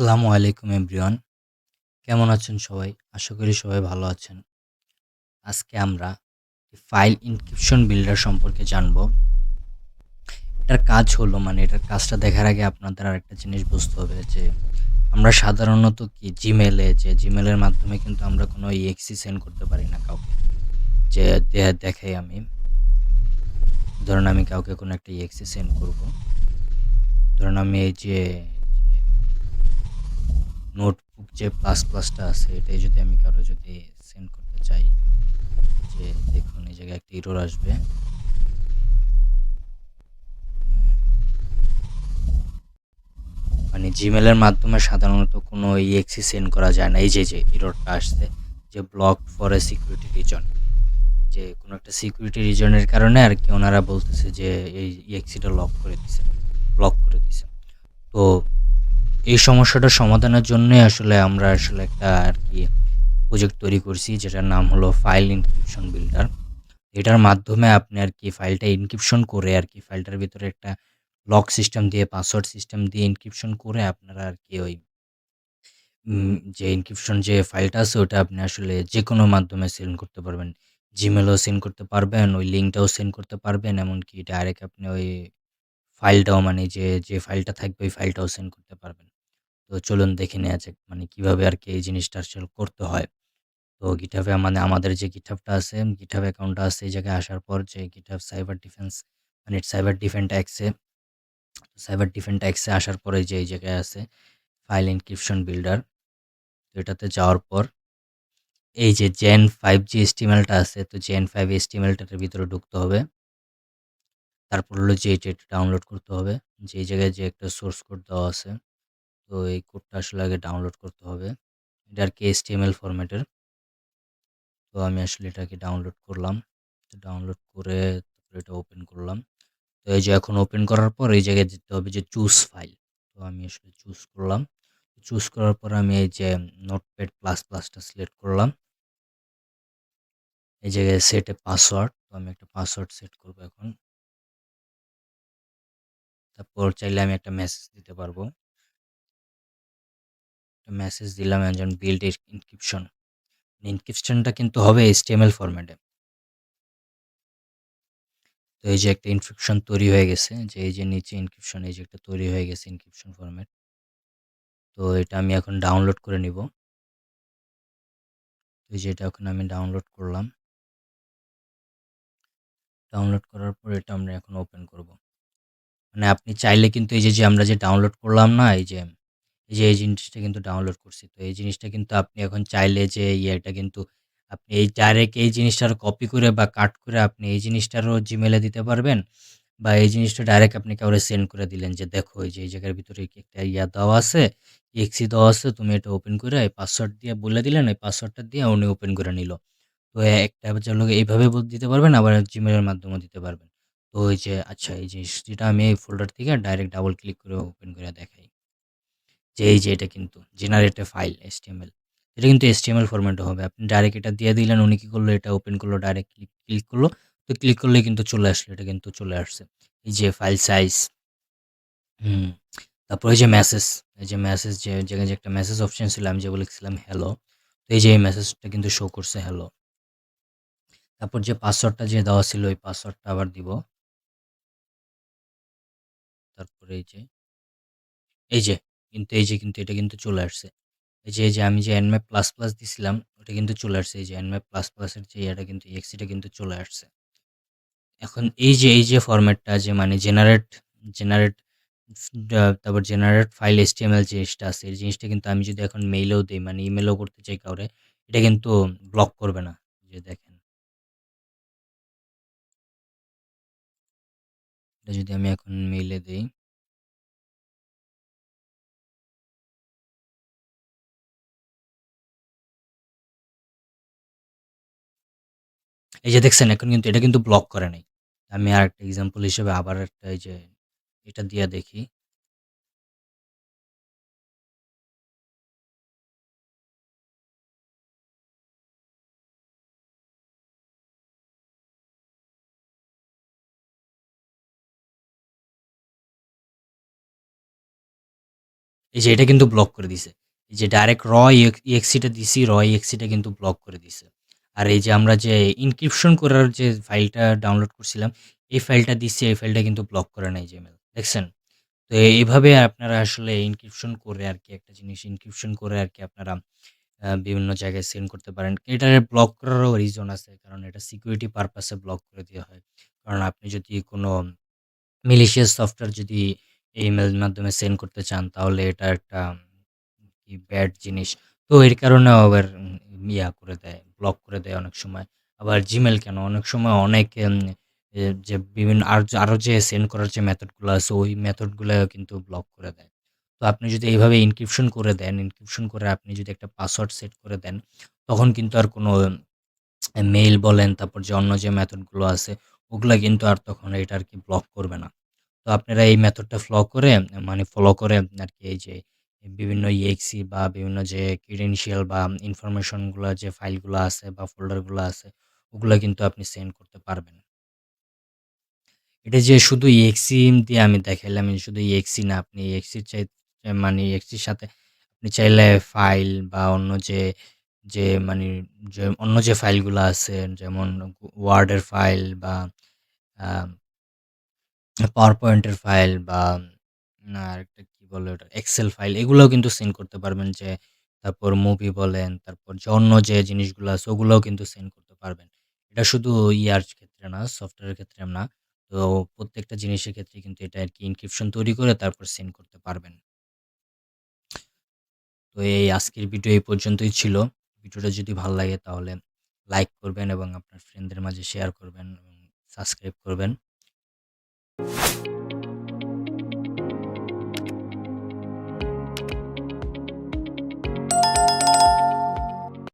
আসসালামু আলাইকুম এভরিওয়ান। কেমন আছেন সবাই? আশা করি সবাই ভালো আছেন। আজকে আমরা ফাইল এনক্রিপশন বিল্ডার সম্পর্কে জানবো। এটার কাজ হলো এটার কাজটা দেখার আগে আপনাদের আরেকটা জিনিস বুঝতে হবে যে আমরা সাধারণত Gmail এর মাধ্যমে কিন্তু আমরা কোনো EXE সেন্ড করতে পারি না কাউকে। যে দেখাই আমি। ধরুন আমি কাউকে কোনো একটা EXE সেন্ড করব। ধরুন আমি যে নোটবুক যে প্লাসটা আছে এটাই যদি আমি কারো যদি সেন্ড করতে চাই, যে দেখুন এই জায়গায় একটা এরর আসবে। Gmail এর মাধ্যমে সাধারণত কোনো EXE সেন্ড করা যায় না। এই যে এররটা আসছে যে blocked for a security reason, যে কোনো একটা সিকিউরিটি রিজনের কারণে আর কি ওনারা বলতেছে যে এই EXE-টা ব্লক করে দিছে। তো এই সমস্যাটা সমাধানের জন্যই আমরা একটা আর কি প্রজেক্ট তৈরি করছি, যেটার নাম হলো ফাইল এনক্রিপশন বিল্ডার। এটার মাধ্যমে আপনি আর কি ফাইলটা এনক্রিপশন করে আর কি ফাইলটার ভিতরে একটা লক সিস্টেম দিয়ে পাসওয়ার্ড সিস্টেম দিয়ে এনক্রিপশন করে আপনারা আর কি ওই যে এনক্রিপশন যে ফাইলটা আছে ওটা আপনি আসলে যেকোনো মাধ্যমে সেন্ড করতে পারবেন। Gmail-এও সেন্ড করতে পারবেন, ওই লিঙ্কটাও সেন্ড করতে পারবেন, এমনকি ডাইরেক্ট আপনি ওই ফাইলটাও যে ফাইলটা থাকবে ওই ফাইলটাও সেন্ড করতে পারবেন। তো চলুন দেখে নেওয়া যাক কিভাবে আর কি এই জিনিসটা আসলে করতে হয়। তো GitHub-এ আমাদের যে GitHub-টা আছে, GitHub অ্যাকাউন্টটা আছে, এই জায়গায় আসার পর যে GitHub cyber defence cyber defend অ্যাক্সে আসার পরে যে এই জায়গায় আছে ফাইল এনক্রিপশন বিল্ডার। তো এটাতে যাওয়ার পর এই যে Gen 5 যে HTML-টা আছে, তো Gen 5 HTML-টার ভিতরে ঢুকতে হবে। তারপর হলো যে এটা ডাউনলোড করতে হবে। যে এই জায়গায় যে একটা সোর্স কোড দেওয়া আছে, তো এই কোডটা আসলে আগে ডাউনলোড করতে হবে। এটা আর কি HTML ফরম্যাটের। তো আমি আসলে এটাকে ডাউনলোড করলাম। তো ডাউনলোড করে তারপরে এটা ওপেন করলাম। তো এই যে এখন ওপেন করার পর এই জায়গায় যেতে হবে যে চুজ ফাইল। তো আমি আসলে চুজ করলাম। চুজ করার পর আমি এই যে নোটপ্যাড প্লাসটা সিলেক্ট করলাম। এই জায়গায় সেট এ পাসওয়ার্ড, তো আমি একটা পাসওয়ার্ড সেট করব এখন। তারপর চাইলে আমি একটা মেসেজ দিতে পারবো। একটা মেসেজ দিলাম একজন বিল্ড এনক্রিপশন। এনক্রিপশনটা কিন্তু হবে HTML ফরম্যাটে। তো এই যে একটা এনক্রিপশন তৈরি হয়ে গেছে, যে এই যে নিচে এনক্রিপশন এই যে একটা তৈরি হয়ে গেছে এনক্রিপশন ফরম্যাট। তো এটা আমি এখন ডাউনলোড করে নিব। তো এই যে এটা এখন আমি ডাউনলোড করলাম। ডাউনলোড করার পর এটা আমরা এখন ওপেন করব। আপনি চাইলে কিন্তু এই যে আমরা যে ডাউনলোড করলাম না, এই জিনিসটা কিন্তু ডাউনলোড করছি। তো এই জিনিসটা কিন্তু আপনি এখন চাইলে যে এটা কিন্তু আপনি এই ডাইরেক্ট এই জিনিসটার কপি করে বা কাট করে আপনি এই জিনিসটারও Gmail-এ দিতে পারবেন, বা এই জিনিসটা ডাইরেক্ট আপনি কাউরে সেন্ড করে দিলেন যে দেখো এই যে এই জায়গার ভিতরে একটা দেওয়া আছে, EXE দেওয়া আছে, তুমি এটা ওপেন করে এই পাসওয়ার্ড দিয়ে বলে দিলেন, এই পাসওয়ার্ডটা দিয়ে উনি ওপেন করে নিল। তো একটা হচ্ছে হলো এইভাবে দিতে পারবেন, আবার Gmail এর মাধ্যমেও দিতে পারবেন। তো ওই যে আচ্ছা এই যে যেটা আমি এই ফোল্ডার থেকে ডাইরেক্ট ডাবল ক্লিক করে ওপেন করে দেখাই। যে এই যে এটা কিন্তু জেনারেট এ ফাইল HTML। এটা কিন্তু HTML ফরম্যাটে হবে। আপনি ডাইরেক্ট এটা দিয়ে দিলেন, উনি কি করলো এটা ওপেন করলো, ডাইরেক্ট ক্লিক করলো। তো ক্লিক করলেই কিন্তু চলে আসলো। এটা কিন্তু চলে আসছে। এই যে ফাইল সাইজ, হুম। তারপর এই যে মেসেজ, যে জায়গায় যে একটা মেসেজ অপশন ছিল আমি যে বলেছিলাম হ্যালো। তো এই যে এই মেসেজটা কিন্তু শো করছে হ্যালো। তারপর যে পাসওয়ার্ডটা যে দেওয়া ছিল ওই পাসওয়ার্ডটা আবার দিব। তারপরে এই যে কিন্তু এটা কিন্তু চলে আসছে। এই যে আমি যে nmap প্লাস দিছিলাম ওটা কিন্তু চলে আসছে। এই যে nmap এর যে এটা কিন্তু exe টা কিন্তু চলে আসছে। এখন এই যে ফরম্যাটটা যে জেনারেট তারপর জেনারেট ফাইল HTML যে জিনিসটা আছে, এই জিনিসটা কিন্তু আমি যদি এখন মেইলেও দেই ইমেইলও করতে চাই কাউরে, এটা কিন্তু ব্লক করবে না। যে দেখেন, এটা যদি আমি এখন মেইলে দেই, এই যে দেখছেন এখন কিন্তু এটা কিন্তু ব্লক করে নাই। আমি আরেকটা এক্সাম্পল হিসেবে আবার একটা এই যে এটা দিয়ে দেখি। এই যে এটা কিন্তু ব্লক করে দিছে। এই যে ডাইরেক্ট exe টা দিছি, exe টা কিন্তু ব্লক করে দিছে। আর এই যে আমরা যে এনক্রিপশন করার যে ফাইলটা ডাউনলোড করছিলাম, এই ফাইলটা দিছি, এই ফাইলটা কিন্তু ব্লক করে নাই Gmail। দেখছেন? তো এইভাবে আপনারা আসলে এনক্রিপশন করে আরকি একটা জিনিস এনক্রিপশন করে আরকি আপনারা বিভিন্ন জায়গায় সেন্ড করতে পারেন। এটারে ব্লক করারও রিজন আছে। কারণ এটা সিকিউরিটি পারপাস এ ব্লক করে দেওয়া হয়। কারণ আপনি যদি কোনো malicious সফটওয়্যার যদি এই ইমেইলের মাধ্যমে সেন্ড করতে চান তাহলে এটা একটা কি ব্যাড জিনিস। তো এর কারণেও আবার করে দেয়, ব্লক করে দেয় অনেক সময়। আবার Gmail কেন অনেক সময় অনেক যে বিভিন্ন আরো যে সেন্ড করার যে মেথড গুলো আছে ওই মেথড গুলাও কিন্তু ব্লক করে দেয়। তো আপনি যদি এইভাবে এনক্রিপশন করে দেন, এনক্রিপশন করে আপনি যদি একটা পাসওয়ার্ড সেট করে দেন, তখন কিন্তু আর কোনো মেইল বলেন, তারপর যে অন্য যে মেথড গুলো আছে, ওগুলা কিন্তু আর তখন এটা আরকি ব্লক করবে না। তো আপনারা এই মেথডটা ফলো করে আরকি এই যে বিভিন্ন exe বা বিভিন্ন যে credential বা ইনফরমেশন গুলা যে ফাইলগুলা আছে বা ফোল্ডার গুলা আছে, ওগুলা কিন্তু আপনি সেন্ড করতে পারবেন। এটা যে শুধু exe দিয়ে আমি দেখাইলাম, এই শুধু exe না, আপনি exe র exe র সাথে আপনি চাইলে ফাইল বা অন্য যে মানে যে অন্য যে ফাইলগুলা আছে যেমন ওয়ার্ড এর ফাইল বা আ পাওয়ার পয়েন্টের ফাইল বা আরেকটা কি বলে ওটা এক্সেল ফাইল এগুলোও কিন্তু সেন্ড করতে পারবেন যে তারপর মুভি বলেন, তারপর যে অন্য যে জিনিসগুলো আছে ওগুলোও কিন্তু সেন্ড করতে পারবেন। এটা শুধু ইয়ার ক্ষেত্রে না, সফটওয়্যারের ক্ষেত্রে না। তো প্রত্যেকটা জিনিসের ক্ষেত্রে কিন্তু এটা আরকি এনক্রিপশন তৈরি করে তারপর সেন্ড করতে পারবেন। তো এই আজকের ভিডিও এই পর্যন্তই ছিল। ভিডিওটা যদি ভাল লাগে তাহলে লাইক করবেন এবং আপনার ফ্রেন্ডদের মাঝে শেয়ার করবেন এবং সাবস্ক্রাইব করবেন।